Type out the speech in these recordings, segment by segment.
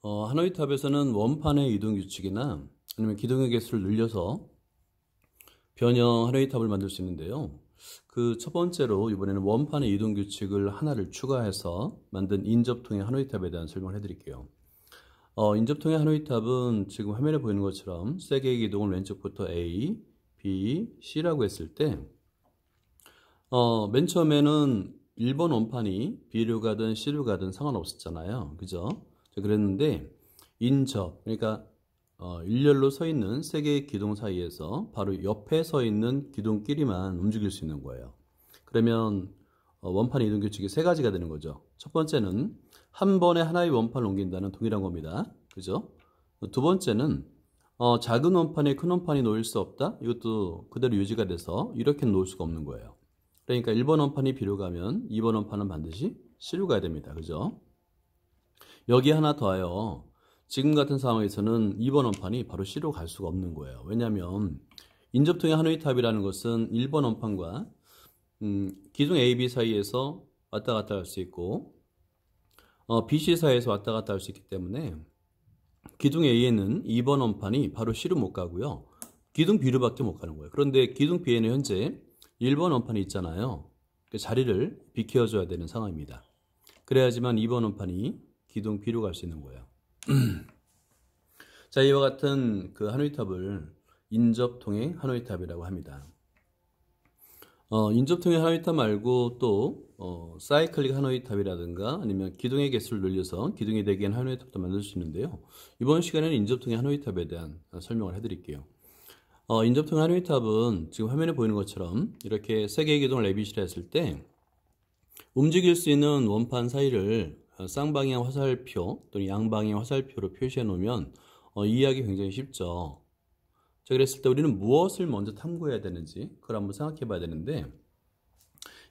하노이 탑에서는 원판의 이동 규칙이나 아니면 기둥의 개수를 늘려서 변형 하노이 탑을 만들 수 있는데요. 그 첫 번째로 이번에는 원판의 이동 규칙을 하나를 추가해서 만든 인접통의 하노이 탑에 대한 설명을 해드릴게요. 인접통의 하노이 탑은 지금 화면에 보이는 것처럼 세 개의 기둥을 왼쪽부터 A, B, C라고 했을 때 맨 처음에는 1번 원판이 B로 가든 C로 가든 상관없었잖아요. 그죠? 그랬는데 인접, 그러니까 일렬로 서 있는 세 개의 기둥 사이에서 바로 옆에 서 있는 기둥끼리만 움직일 수 있는 거예요. 그러면 원판 이동 규칙이 세 가지가 되는 거죠. 첫 번째는 한 번에 하나의 원판을 옮긴다는 동일한 겁니다. 그죠? 두 번째는 작은 원판에 큰 원판이 놓일 수 없다. 이것도 그대로 유지가 돼서 이렇게 놓을 수가 없는 거예요. 그러니까 1번 원판이 B로 가면 2번 원판은 반드시 C로 가야 됩니다. 그죠? 여기 하나 더하여 지금 같은 상황에서는 2번 원판이 바로 C로 갈 수가 없는 거예요. 왜냐하면 인접통의 하노이 탑이라는 것은 1번 원판과 기둥 A, B 사이에서 왔다 갔다 할 수 있고 B, C 사이에서 왔다 갔다 할 수 있기 때문에 기둥 A에는 2번 원판이 바로 C로 못 가고요. 기둥 B로 밖에 못 가는 거예요. 그런데 기둥 B에는 현재 1번 원판이 있잖아요. 그 자리를 비켜줘야 되는 상황입니다. 그래야지만 2번 원판이 기둥 B로 갈 수 있는 거예요. 자, 이와 같은 그 하노이 탑을 인접통의 하노이 탑이라고 합니다. 인접통의 하노이 탑 말고 또 사이클릭 하노이 탑이라든가 아니면 기둥의 개수를 늘려서 기둥이 되게 하는 하노이 탑도 만들 수 있는데요. 이번 시간에는 인접통의 하노이 탑에 대한 설명을 해드릴게요. 인접통의 하노이 탑은 지금 화면에 보이는 것처럼 이렇게 세 개의 기둥을 ABC라 했을 때 움직일 수 있는 원판 사이를 쌍방향 화살표 또는 양방향 화살표로 표시해 놓으면 이해하기 굉장히 쉽죠. 자, 그랬을 때 우리는 무엇을 먼저 탐구해야 되는지 그걸 한번 생각해 봐야 되는데,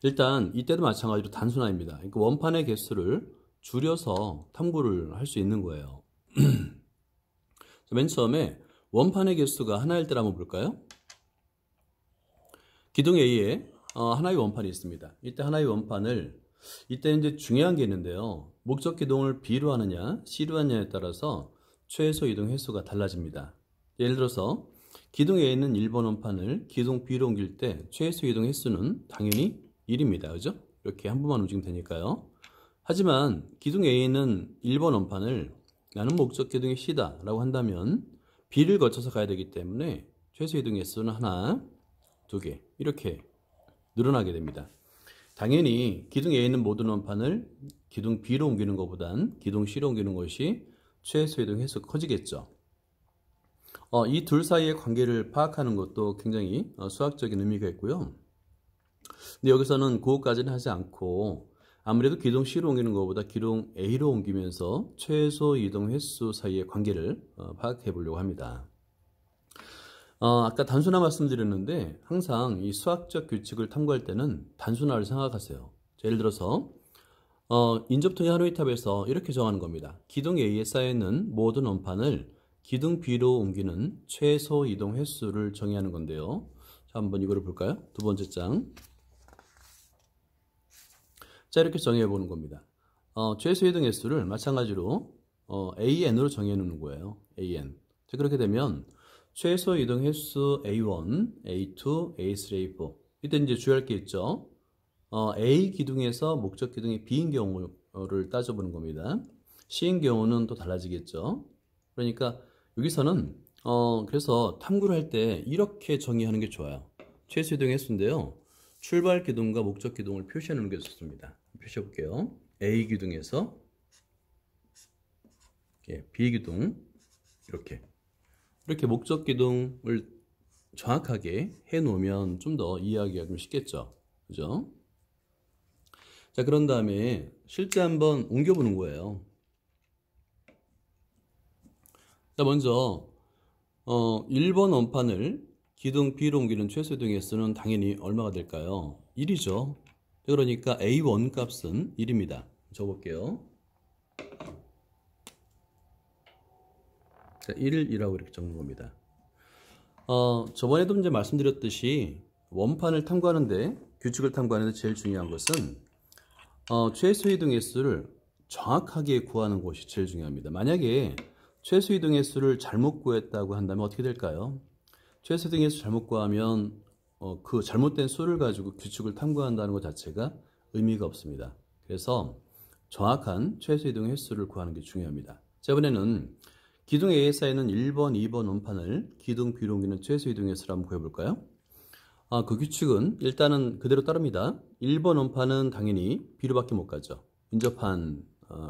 일단 이때도 마찬가지로 단순화입니다. 그러니까 원판의 개수를 줄여서 탐구를 할 수 있는 거예요. 자, 맨 처음에 원판의 개수가 하나일 때를 한번 볼까요? 기둥 A에 하나의 원판이 있습니다. 이때 하나의 원판을, 이때 이제 중요한 게 있는데요. 목적 기둥을 B로 하느냐 C로 하느냐에 따라서 최소 이동 횟수가 달라집니다. 예를 들어서 기둥 A에 있는 1번 원판을 기둥 B로 옮길 때 최소 이동 횟수는 당연히 1입니다. 그죠? 이렇게 한 번만 움직이면 되니까요. 하지만 기둥 A에 있는 1번 원판을 나는 목적 기둥이 C다 라고 한다면 B를 거쳐서 가야 되기 때문에 최소 이동 횟수는 하나, 두 개 이렇게 늘어나게 됩니다. 당연히 기둥 A에 있는 모든 원판을 기둥 B로 옮기는 것보단 기둥 C로 옮기는 것이 최소 이동 횟수가 커지겠죠. 이 둘 사이의 관계를 파악하는 것도 굉장히 수학적인 의미가 있고요. 근데 여기서는 그것까지는 하지 않고 아무래도 기둥 C로 옮기는 것보다 기둥 A로 옮기면서 최소 이동 횟수 사이의 관계를 파악해 보려고 합니다. 아까 단순화 말씀드렸는데 항상 이 수학적 규칙을 탐구할 때는 단순화를 생각하세요. 예를 들어서 인접통의 하노이 탑에서 이렇게 정하는 겁니다. 기둥 A에 쌓여있는 모든 원판을 기둥 B로 옮기는 최소 이동 횟수를 정의하는 건데요. 자, 한번 이거를 볼까요? 두 번째 장. 자, 이렇게 정의해 보는 겁니다. 최소 이동 횟수를 마찬가지로 AN으로 정해 놓는 거예요. AN. 자, 그렇게 되면 최소 이동 횟수 A1, A2, A3, A4. 이때 이제 주의할 게 있죠. A 기둥에서 목적 기둥이 B인 경우를 따져보는 겁니다. C인 경우는 또 달라지겠죠. 그러니까 여기서는 그래서 탐구를 할 때 이렇게 정의하는 게 좋아요. 최소 이동 횟수인데요. 출발 기둥과 목적 기둥을 표시해 놓는 게 좋습니다. 표시해 볼게요. A 기둥에서 B 기둥 이렇게 목적 기둥을 정확하게 해 놓으면 좀 더 이해하기가 좀 쉽겠죠. 그죠? 자, 그런 다음에 실제 한번 옮겨보는 거예요. 자, 먼저 1번 원판을 기둥 B로 옮기는 최소 이동 횟수는 당연히 얼마가 될까요? 1이죠. 그러니까 A1 값은 1입니다. 적어볼게요. 자, 1이라고 이렇게 적는 겁니다. 저번에도 이제 말씀드렸듯이 원판을 탐구하는데, 규칙을 탐구하는데 제일 중요한 것은 최소 이동 횟수를 정확하게 구하는 것이 제일 중요합니다. 만약에 최소 이동 횟수를 잘못 구했다고 한다면 어떻게 될까요? 최소 이동 횟수 잘못 구하면 그 잘못된 수를 가지고 규칙을 탐구한다는 것 자체가 의미가 없습니다. 그래서 정확한 최소 이동 횟수를 구하는 게 중요합니다. 자, 이번에는 기둥 ASI는 1번, 2번 원판을 기둥 B로 옮기는 최소 이동 횟수를 한번 구해볼까요? 그 규칙은 일단은 그대로 따릅니다. 1번 원판은 당연히 B로밖에 못 가죠. 인접한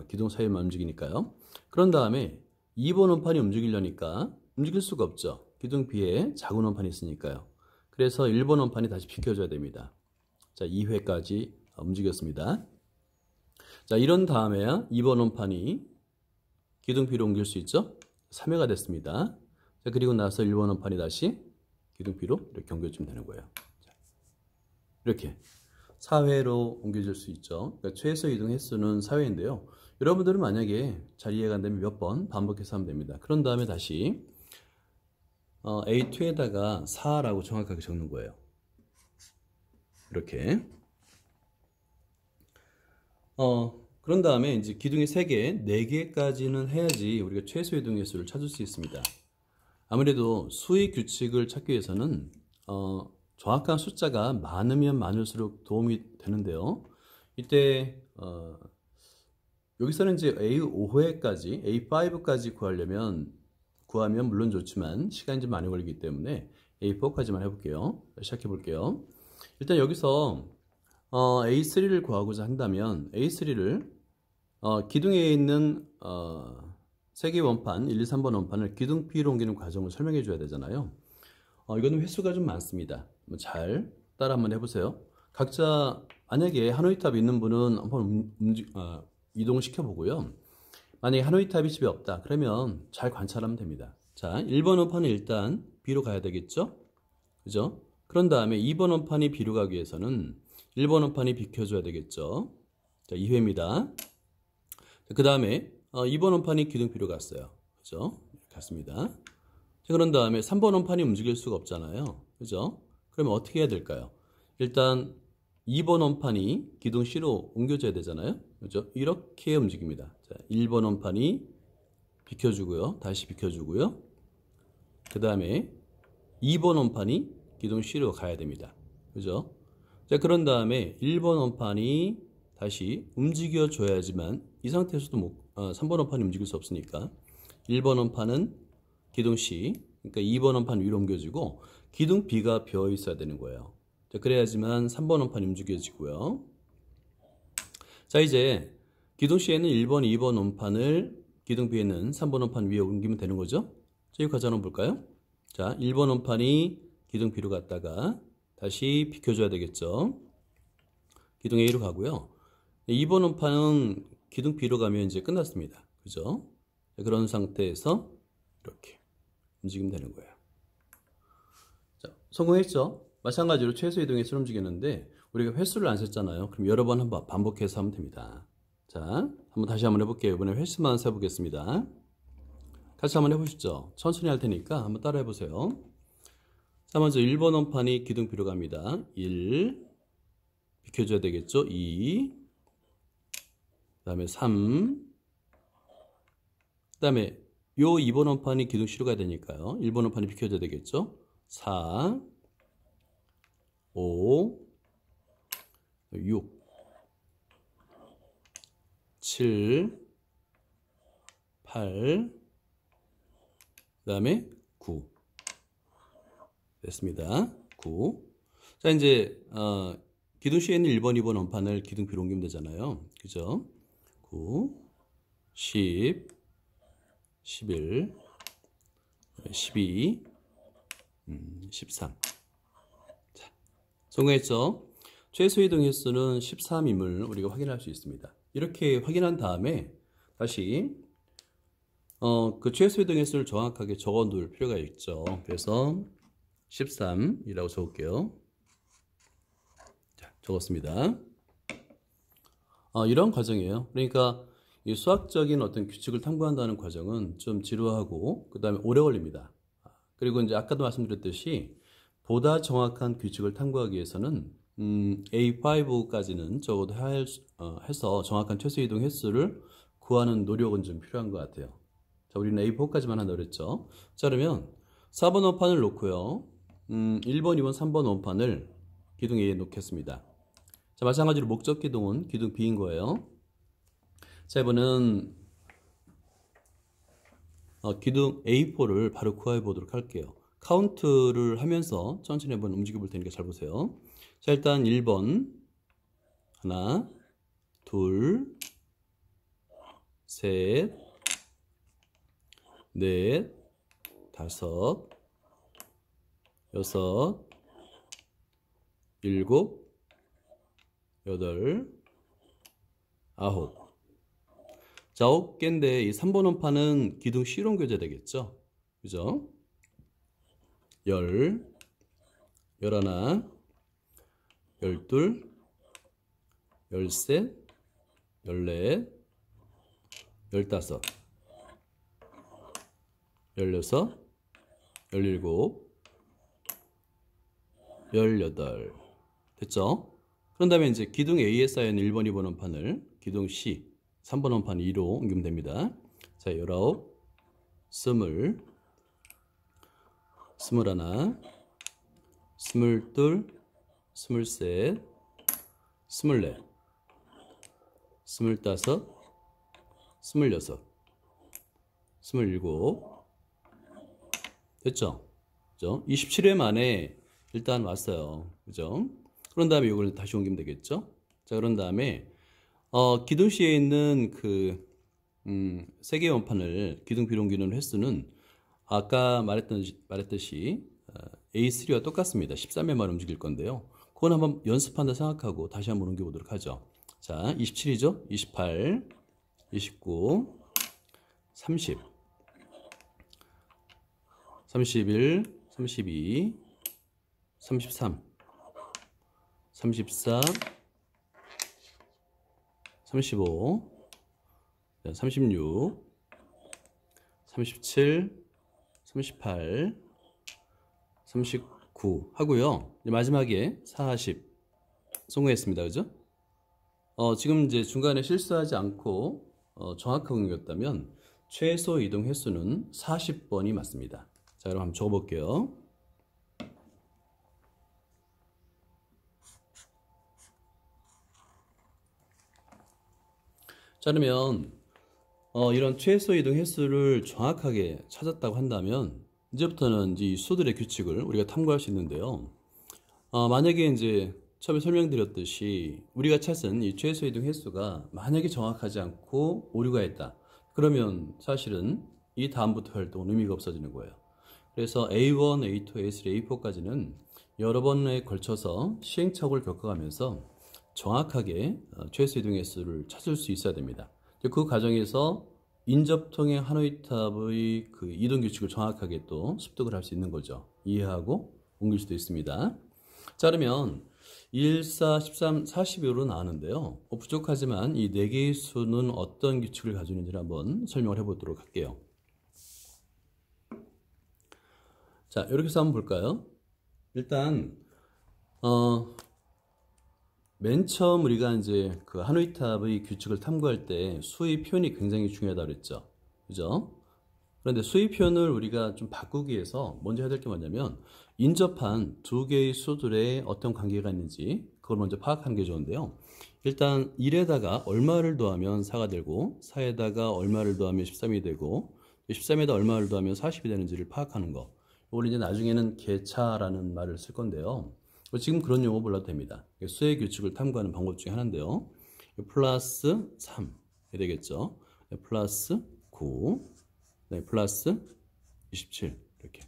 기둥 사이만 움직이니까요. 그런 다음에 2번 원판이 움직이려니까 움직일 수가 없죠. 기둥 B에 작은 원판이 있으니까요. 그래서 1번 원판이 다시 비켜줘야 됩니다. 자, 2회까지 움직였습니다. 자, 이런 다음에야 2번 원판이 기둥 B로 옮길 수 있죠. 3회가 됐습니다. 자, 그리고 나서 1번 원판이 다시 기둥 B로 이렇게 옮겨주면 되는 거예요. 자, 이렇게 4회로 옮겨줄 수 있죠. 그러니까 최소 이동 횟수는 4회인데요. 여러분들은 만약에 잘 이해가 안 되면 몇 번 반복해서 하면 됩니다. 그런 다음에 다시 A2에다가 4라고 정확하게 적는 거예요. 이렇게. 그런 다음에 이제 기둥이 3개, 4개까지는 해야지 우리가 최소 이동 횟수를 찾을 수 있습니다. 아무래도 수의 규칙을 찾기 위해서는 정확한 숫자가 많으면 많을수록 도움이 되는데요. 이때 여기서는 이제 A5회까지, A5까지 구하면 물론 좋지만 시간이 좀 많이 걸리기 때문에 A4까지만 해볼게요. 시작해 볼게요. 일단 여기서 A3를 구하고자 한다면 A3를 기둥에 있는 3개 원판, 1, 2, 3번 원판을 기둥 B로 옮기는 과정을 설명해 줘야 되잖아요. 이거는 횟수가 좀 많습니다. 잘 따라 한번 해보세요. 각자 만약에 하노이 탑이 있는 분은 한번 이동을 시켜보고요. 만약에 하노이 탑이 집에 없다 그러면 잘 관찰하면 됩니다. 자, 1번 원판은 일단 B로 가야 되겠죠? 그죠? 그런 다음에 2번 원판이 B로 가기 위해서는 1번 원판이 비켜줘야 되겠죠? 자, 2회입니다. 그 다음에 2번 원판이 기둥 B로 갔어요. 그죠? 갔습니다. 자, 그런 다음에 3번 원판이 움직일 수가 없잖아요. 그죠? 그러면 어떻게 해야 될까요? 일단 2번 원판이 기둥 C로 옮겨져야 되잖아요. 그죠? 이렇게 움직입니다. 자, 1번 원판이 비켜주고요. 다시 비켜주고요. 그 다음에 2번 원판이 기둥 C로 가야 됩니다. 그죠? 자, 그런 다음에 1번 원판이 다시 움직여줘야지만 이 상태에서도 3번 원판이 움직일 수 없으니까 1번 원판은 기둥 C, 그러니까 2번 원판 위로 옮겨지고 기둥 B가 비어 있어야 되는 거예요. 자, 그래야지만 3번 원판이 움직여지고요. 자, 이제 기둥 C에는 1번, 2번 원판을 기둥 B에는 3번 원판 위에 옮기면 되는 거죠. 자, 이 과정 한번 볼까요? 자, 1번 원판이 기둥 B로 갔다가 다시 비켜줘야 되겠죠. 기둥 A로 가고요. 2번 원판은 기둥 B로 가면 이제 끝났습니다. 그죠? 자, 그런 상태에서 이렇게 움직이면 되는 거예요. 자, 성공했죠? 마찬가지로 최소 이동 횟수를 움직였는데 우리가 횟수를 안 셌잖아요. 그럼 여러 번 한번 반복해서 하면 됩니다. 자, 다시 한번 해볼게요. 이번에 횟수만 세보겠습니다. 같이 한번 해보시죠. 천천히 할 테니까 한번 따라 해보세요. 자, 먼저 1번 원판이 기둥 B로 갑니다. 1, 비켜줘야 되겠죠? 2, 그 다음에 3, 그 다음에 요 2번 원판이 기둥 C로 가야 되니까요. 1번 원판이 비켜줘야 되겠죠? 4, 5, 6, 7, 8, 그 다음에 9. 됐습니다. 9. 자, 이제 기둥 C에는 1번, 2번 원판을 기둥 B로 옮기면 되잖아요. 그죠? 9, 10, 11, 12, 13. 자, 성공했죠? 최소 이동 횟수는 13임을 우리가 확인할 수 있습니다. 이렇게 확인한 다음에 다시 그 최소 이동 횟수를 정확하게 적어 놓을 필요가 있죠. 그래서 13이라고 적을게요. 자, 적었습니다. 이런 과정이에요. 그러니까 이 수학적인 어떤 규칙을 탐구한다는 과정은 좀 지루하고 그 다음에 오래 걸립니다. 그리고 이제 아까도 말씀드렸듯이 보다 정확한 규칙을 탐구하기 위해서는 A5까지는 적어도 해서 정확한 최소 이동 횟수를 구하는 노력은 좀 필요한 것 같아요. 자, 우리는 A4까지만 한다고 그랬죠. 자, 그러면 4번 원판을 놓고요. 1번, 2번, 3번 원판을 기둥 A에 놓겠습니다. 자, 마찬가지로 목적 기둥은 기둥 B인 거예요. 자, 이번은 기둥 A4를 바로 구해 보도록 할게요. 카운트를 하면서 천천히 한번 움직여 볼 테니까 잘 보세요. 자, 일단 1번 하나, 둘, 셋, 넷, 다섯, 여섯, 일곱, 여덟, 아홉. 자, 9개인데 이 3번 원판은 기둥 C로 옮겨져야 되겠죠? 그죠? 10, 11, 12, 13, 14, 15, 16, 17, 18. 됐죠? 그런 다음에 이제 기둥 A에 쌓인 1번, 2번 원판을 기둥 C, 3번 원판 2로 옮기면 됩니다. 자, 19, 20, 21, 22, 23, 24, 25, 26, 27. 됐죠? 그죠? 27회 만에 일단 왔어요. 그죠? 그런 다음에 이걸 다시 옮기면 되겠죠? 자, 그런 다음에 기둥 C에 있는 그 3개의 원판을 기둥 B로 옮기는 횟수는 아까 말했듯이 A3와 똑같습니다. 13회만 움직일 건데요. 그건 한번 연습한다 생각하고 다시 한번 옮겨보도록 하죠. 자, 27이죠? 28, 29, 30, 31, 32, 33, 34, 35, 36, 37, 38, 39 하고요. 마지막에 40 성공했습니다. 그죠? 지금 이제 중간에 실수하지 않고 정확하게 옮겼다면 최소 이동 횟수는 40번이 맞습니다. 자, 그럼 한번 적어볼게요. 자, 그러면 이런 최소 이동 횟수를 정확하게 찾았다고 한다면 이제부터는 이 수들의 규칙을 우리가 탐구할 수 있는데요. 만약에 이제 처음에 설명드렸듯이 우리가 찾은 이 최소 이동 횟수가 만약에 정확하지 않고 오류가 있다. 그러면 사실은 이 다음부터 활동은 의미가 없어지는 거예요. 그래서 A1, A2, A3, A4까지는 여러 번에 걸쳐서 시행착오를 겪어가면서 정확하게 최소 이동 횟수를 찾을 수 있어야 됩니다. 그 과정에서 인접통의 하노이탑의 그 이동 규칙을 정확하게 또 습득을 할 수 있는 거죠. 이해하고 옮길 수도 있습니다. 자, 그러면 1, 4, 13, 42로 나왔는데요. 부족하지만 이 4개의 수는 어떤 규칙을 가지고 있는지 한번 설명을 해보도록 할게요. 자, 이렇게 해서 한번 볼까요? 일단 맨 처음 우리가 이제 그 하노이탑의 규칙을 탐구할 때 수의 표현이 굉장히 중요하다고 그랬죠. 그죠? 그런데 수의 표현을 우리가 좀 바꾸기 위해서 먼저 해야 될 게 뭐냐면 인접한 2개의 수들의 어떤 관계가 있는지 그걸 먼저 파악하는 게 좋은데요. 일단 1에다가 얼마를 더하면 4가 되고 4에다가 얼마를 더하면 13이 되고 13에다 얼마를 더하면 40이 되는지를 파악하는 거. 이걸 이제 나중에는 개차라는 말을 쓸 건데요. 지금 그런 용어 몰라도 됩니다. 수의 규칙을 탐구하는 방법 중에 하나인데요. 플러스 3이 되겠죠. 플러스 9, 플러스 27 이렇게.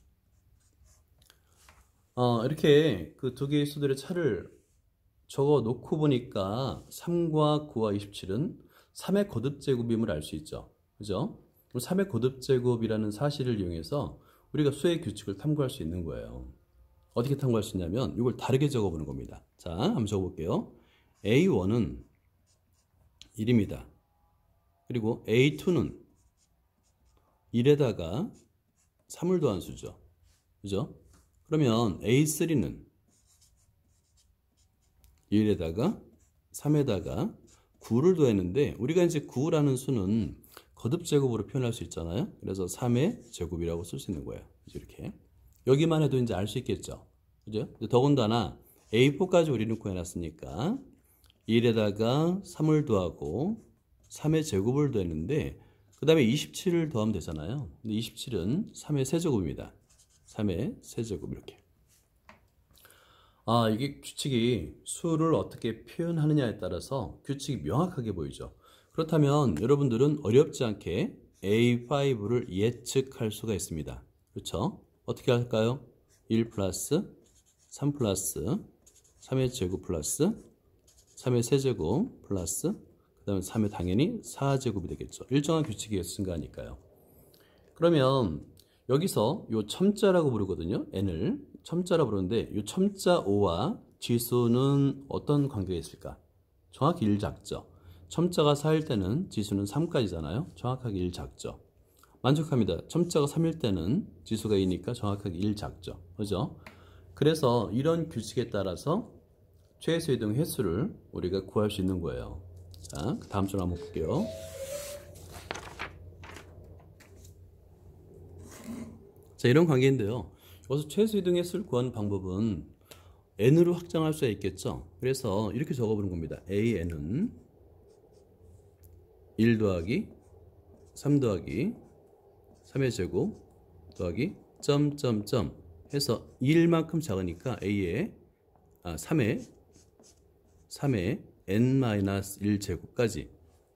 이렇게 그 2개의 수들의 차를 적어 놓고 보니까 3과 9와 27은 3의 거듭제곱임을 알 수 있죠. 그죠? 3의 거듭제곱이라는 사실을 이용해서 우리가 수의 규칙을 탐구할 수 있는 거예요. 어떻게 탐구할 수 있냐면 이걸 다르게 적어보는 겁니다. 자, 한번 적어볼게요. A1은 1입니다. 그리고 A2는 1에다가 3을 더한 수죠. 그죠? 그러면 A3는 1에다가 3에다가 9를 더했는데 우리가 이제 9라는 수는 거듭 제곱으로 표현할 수 있잖아요. 그래서 3의 제곱이라고 쓸 수 있는 거예요. 이렇게. 여기만 해도 이제 알 수 있겠죠. 그죠? 더군다나 A4까지 우리는 구해놨으니까 1에다가 3을 더하고 3의 제곱을 더했는데 그 다음에 27을 더하면 되잖아요. 근데 27은 3의 세제곱입니다. 3의 세제곱 이렇게. 이게 규칙이 수를 어떻게 표현하느냐에 따라서 규칙이 명확하게 보이죠. 그렇다면 여러분들은 어렵지 않게 A5를 예측할 수가 있습니다. 그렇죠? 어떻게 할까요? 1 플러스 3 플러스 3의 제곱 플러스 3의 세제곱 플러스 그 다음에 3의 당연히 4제곱이 되겠죠. 일정한 규칙이 증가하니까요. 그러면 여기서 요 첨자라고 부르거든요. n을 첨자라고 부르는데 요 첨자 5와 지수는 어떤 관계가 있을까? 정확히 1 작죠. 첨자가 4일 때는 지수는 3까지잖아요. 정확하게 1 작죠. 만족합니다. 첨자가 3일 때는 지수가 2니까 정확하게 1 작죠. 그죠? 그래서 이런 규칙에 따라서 최소 이동 횟수를 우리가 구할 수 있는 거예요. 자, 다음 줄 한번 볼게요. 자, 이런 관계인데요. 여기서 최소 이동 횟수를 구하는 방법은 n으로 확장할 수가 있겠죠. 그래서 이렇게 적어보는 겁니다. an은 1 더하기 3 더하기 3의 제곱 더하기 점점점 해서 1만큼 작으니까 a의 3의 n-1 제곱까지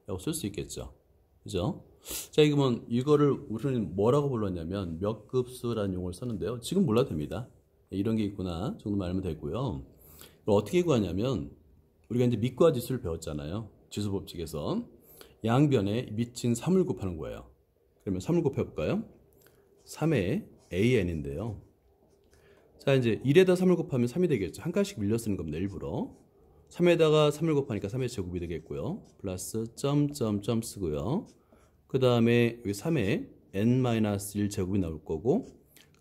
라고 쓸 수 있겠죠. 그죠? 자, 이거를 우리는 뭐라고 불렀냐면 몇 급수라는 용어를 썼는데요. 지금 몰라도 됩니다. 이런 게 있구나 정도만 알면 되고요. 어떻게 구하냐면 우리가 이제 밑과 지수를 배웠잖아요. 지수 법칙에서 양변에 밑인 3을 곱하는 거예요. 그러면 3을 곱해볼까요? 3의 an인데요. 자, 이제 1에다 3을 곱하면 3이 되겠죠. 한 칸씩 밀려 쓰는 겁니다. 일부러. 3에다가 3을 곱하니까 3의 제곱이 되겠고요. 플러스 점점점 쓰고요. 그 다음에 여기 3의 n-1 제곱이 나올 거고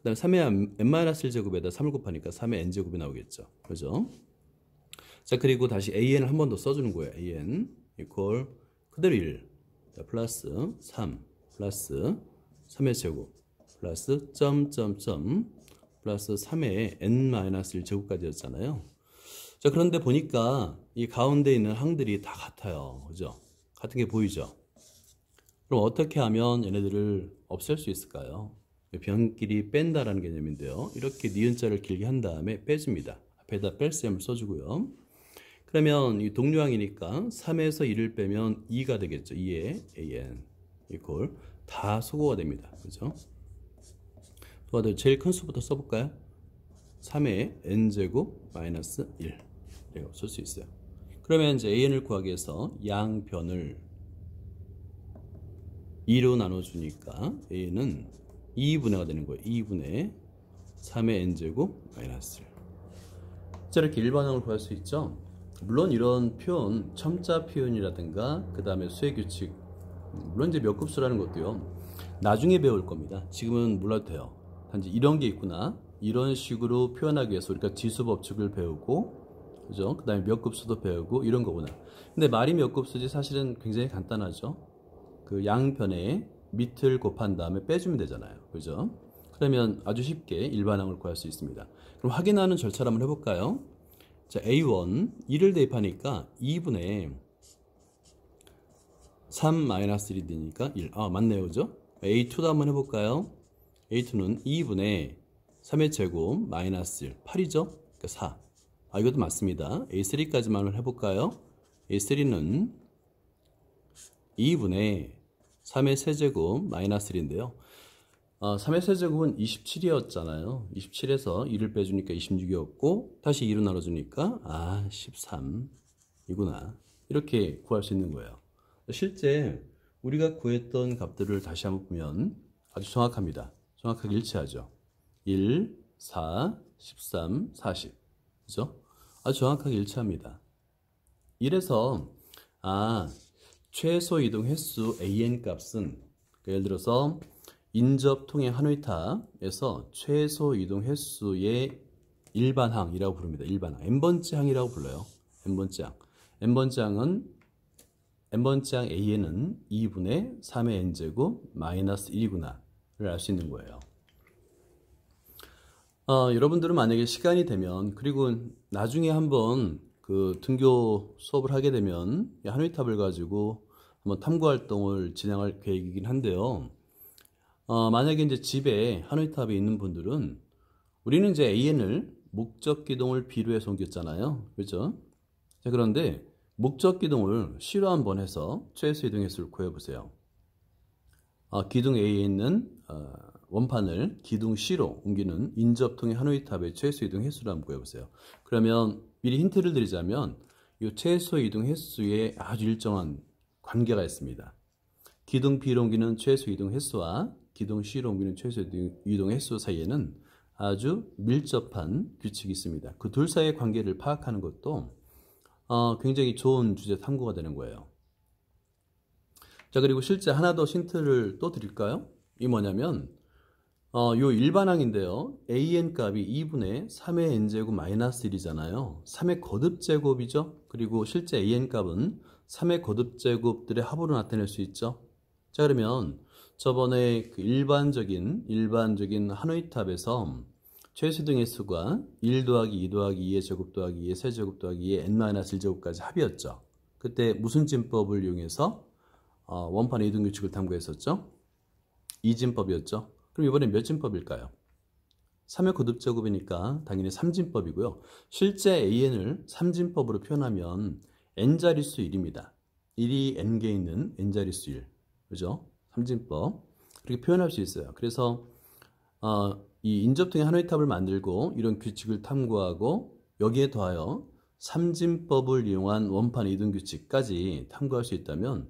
그 다음에 3의 n-1 제곱에다 3을 곱하니까 3의 n 제곱이 나오겠죠. 그죠? 자, 그리고 다시 an을 한 번 더 써주는 거예요. an 이퀄 그대로 1 플러스 3 플러스 3의 제곱 플러스 점점점 플러스 3의 n-1 제곱까지였잖아요. 자, 그런데 보니까 이 가운데 있는 항들이 다 같아요. 그죠? 같은 게 보이죠? 그럼 어떻게 하면 얘네들을 없앨 수 있을까요? 변끼리 뺀다라는 개념인데요. 이렇게 니은자를 길게 한 다음에 빼줍니다. 앞에다 뺄셈을 써주고요. 그러면 이 동류항이니까 3에서 1을 빼면 2가 되겠죠. 2의 an 이퀄 다 소거가 됩니다. 그죠? 도와도 제일 큰 수부터 써볼까요? 3의 n제곱 마이너스 1 이라고 쓸 수 있어요. 그러면 이제 an을 구하기 위해서 양변을 2로 나눠주니까 a는 2분의가 되는 거예요. 2분의 3의 n제곱 마이너스 1. 자, 이렇게 일반항을 구할 수 있죠. 물론 이런 표현, 첨자 표현이라든가 그 다음에 수의 규칙, 물론 이제 몇 급수라는 것도요 나중에 배울 겁니다. 지금은 몰라도 돼요. 단지 이런 게 있구나, 이런 식으로 표현하기 위해서 우리가 지수 법칙을 배우고, 그죠? 그 다음에 몇 급수도 배우고 이런 거구나. 근데 말이 몇 급수지 사실은 굉장히 간단하죠. 그 양변에 밑을 곱한 다음에 빼주면 되잖아요. 그죠? 그러면 아주 쉽게 일반항을 구할 수 있습니다. 그럼 확인하는 절차를 한번 해볼까요? 자, A1 2를 대입하니까 2분의 3-1이 되니까 1. 맞네요. 그죠? A2도 한번 해볼까요? A2는 2분의 3의 제곱 마이너스 1. 8이죠? 그러니까 4. 이것도 맞습니다. A3까지만 해볼까요? A3는 2분의 3의 세제곱 마이너스 1인데요. 3의 세제곱은 27이었잖아요. 27에서 2를 빼주니까 26이었고 다시 2로 나눠주니까 13 이구나. 이렇게 구할 수 있는 거예요. 실제 우리가 구했던 값들을 다시 한번 보면 아주 정확합니다. 정확하게 일치하죠. 1, 4, 13, 40. 그죠? 아주 정확하게 일치합니다. 이래서 최소 이동 횟수 an 값은 예를 들어서 인접 통행 한의탑에서 최소 이동 횟수의 일반항이라고 부릅니다. 일반항. n번째 항이라고 불러요. n번장. n번장 a는 2분의 3의 n제곱 마이너스 1이구나 를 알 수 있는 거예요. 여러분들은 만약에 시간이 되면, 그리고 나중에 한번 그 등교 수업을 하게 되면 하누이탑을 가지고 한번 탐구 활동을 진행할 계획이긴 한데요. 만약에 이제 집에 하누이탑이 있는 분들은, 우리는 이제 AN을 목적기둥을 B로해서 옮겼잖아요. 그렇죠? 자, 그런데 목적기둥을 C로 한번 해서 최소 이동 횟수를 구해보세요. 기둥 A에 있는 원판을 기둥 C로 옮기는 인접통의 하누이탑의 최소 이동 횟수를 한번 구해보세요. 그러면 미리 힌트를 드리자면, 이 최소 이동 횟수에 아주 일정한 관계가 있습니다. 기둥 B로 옮기는 최소 이동 횟수와 기둥 C로 옮기는 최소 이동 횟수 사이에는 아주 밀접한 규칙이 있습니다. 그 둘 사이의 관계를 파악하는 것도 굉장히 좋은 주제 탐구가 되는 거예요. 자, 그리고 실제 하나 더 힌트를 또 드릴까요? 이 뭐냐면, 요 일반항인데요. AN 값이 2분의 3의 n제곱 마이너스 1이잖아요. 3의 거듭제곱이죠. 그리고 실제 AN 값은 3의 거듭제곱들의 합으로 나타낼 수 있죠. 자, 그러면 저번에 그 일반적인 하누이탑에서 최소 이동 횟수가 1 더하기 2 더하기 2의 제곱 더하기 2의 세제곱 더하기 2의 n-1제곱까지 합이었죠. 그때 무슨 진법을 이용해서 원판의 이동 규칙을 탐구했었죠? 이진법이었죠. 그럼 이번엔 몇 진법일까요? 3의 거듭제곱이니까 당연히 3진법이고요. 실제 AN을 3진법으로 표현하면 n자릿수 1입니다. 1이 n개 있는 n자릿수 1. 그죠? 3진법. 그렇게 표현할 수 있어요. 그래서 이 인접통의 하누이탑을 만들고 이런 규칙을 탐구하고, 여기에 더하여 3진법을 이용한 원판 이동 규칙까지 탐구할 수 있다면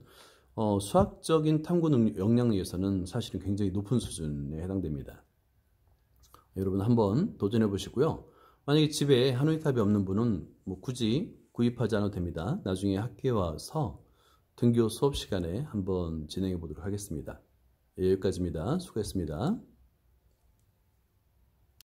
수학적인 탐구 역량에서는 사실은 굉장히 높은 수준에 해당됩니다. 여러분 한번 도전해 보시고요. 만약에 집에 하누이탑이 없는 분은 굳이 구입하지 않아도 됩니다. 나중에 학교에 와서 등교 수업 시간에 한번 진행해 보도록 하겠습니다. 여기까지입니다. 수고했습니다.